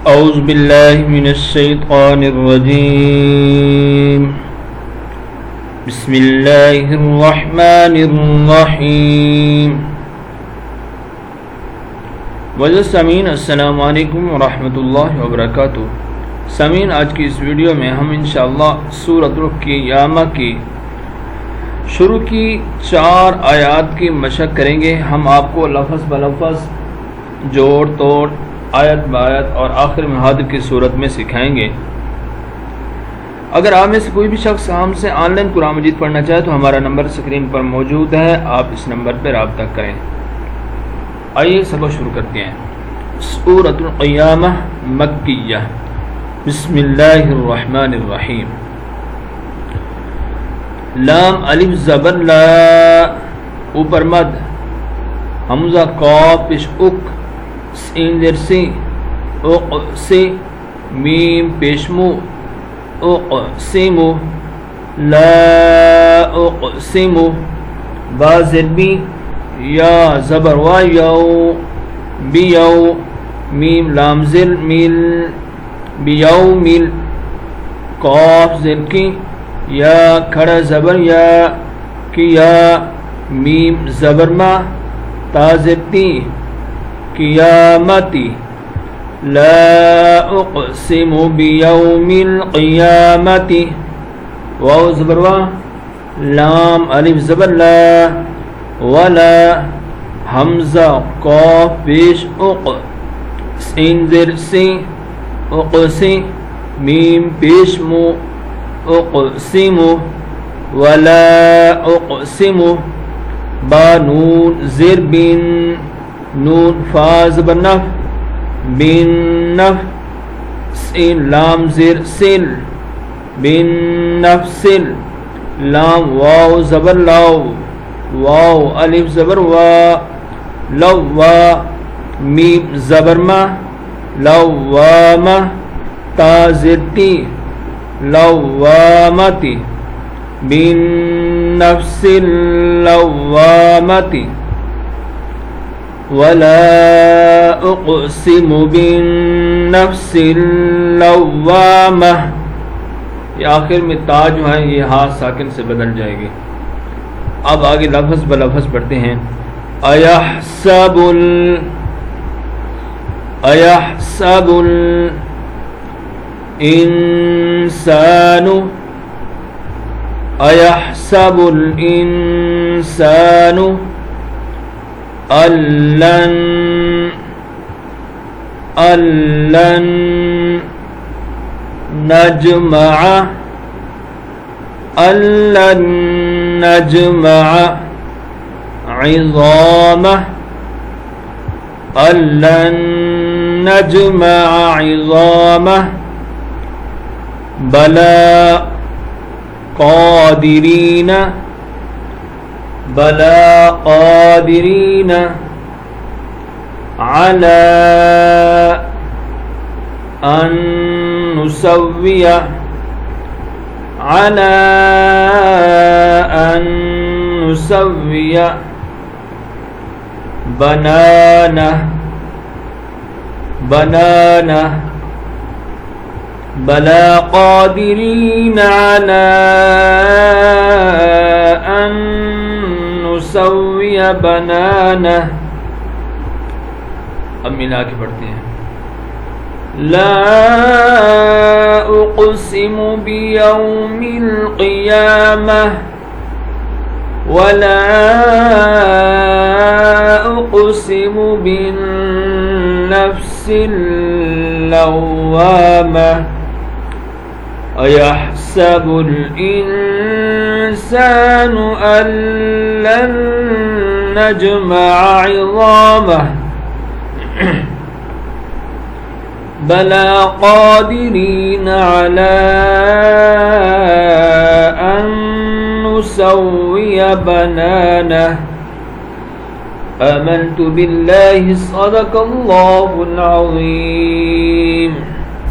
اعوذ باللہ من الشیطان الرجیم بسم اللہ الرحمن الرحیم معزز سامعین، السلام علیکم ورحمۃ اللہ وبرکاتہ۔ سامعین، آج کی اس ویڈیو میں ہم انشاءاللہ سورۃ القیامہ کی شروع کی 4 آیات کی مشق کریں گے۔ ہم آپ کو لفظ بلفظ جوڑ توڑ، آیت بآیت اور آخر میں حادث کی صورت میں سکھائیں گے۔ اگر آپ میں سے کوئی بھی شخص ہم سے آن لائن قرآن مجید پڑھنا چاہے تو ہمارا نمبر اسکرین پر موجود ہے، آپ اس نمبر پر رابطہ کریں۔ آئیے سبق شروع کرتے ہیں۔ سورۃ القیامہ مکیہ۔ بسم اللہ الرحمن الرحیم۔ لام الف زبر لا، اوپر مد، حمزہ قاف پیش اک، سین زیر سی، اق سی، میم پیش مو، اقسم، لا اقسم، با زیر بی، یا زبر وا یو، بیو، میم لام زر مل، بیومل، قاف زر کی، یا کھڑا زبر یا، کیا، میم زبر ما، تا زر تی، قیامتی، لا اقسم بیوم القیامتی، واو زبر وا، لام الف زبر لا، ولا، حمزہ قاف پیش اق، سین زر سی، اقسی، میم پیش مو، اقسم، ولا اقسم، با نون زر بن، نون فا زبر نف، بن نف، سین لام زر سل، بن نف سل، لام واو زبر لاو، واو الف زبر وا، لو وا، میم زبر ما، لوامہ، تا زر تی، لوامتی، بن نفس اللوامتی، ولا اقسم بالنفس اللوامہ۔ یہ آخر میں تا جو ہے یہ ہاتھ ساکن سے بدل جائے گی۔ اب آگے لفظ بلفظ پڑھتے ہیں۔ ایحسب الانسان، ایحسب الانسان أَلَّن نجمع عظامه، أَلَّن نجمع عظامه، بلى قادرين، بلى قادرين، على أن نسوي، على أن نسوي، بنانه، بنانه، بلى قادرين على أن نسوي بنانه۔ اب ملا کے پڑھتے ہیں۔ لا اقسم بیوم القیامہ، ولا اقسم بالنفس اللوامہ، ایحسب الانسان أن لن نجمع عظامه، بلى قادرين على أن نسوي بنانه، آمنت بالله، صدق الله العظيم۔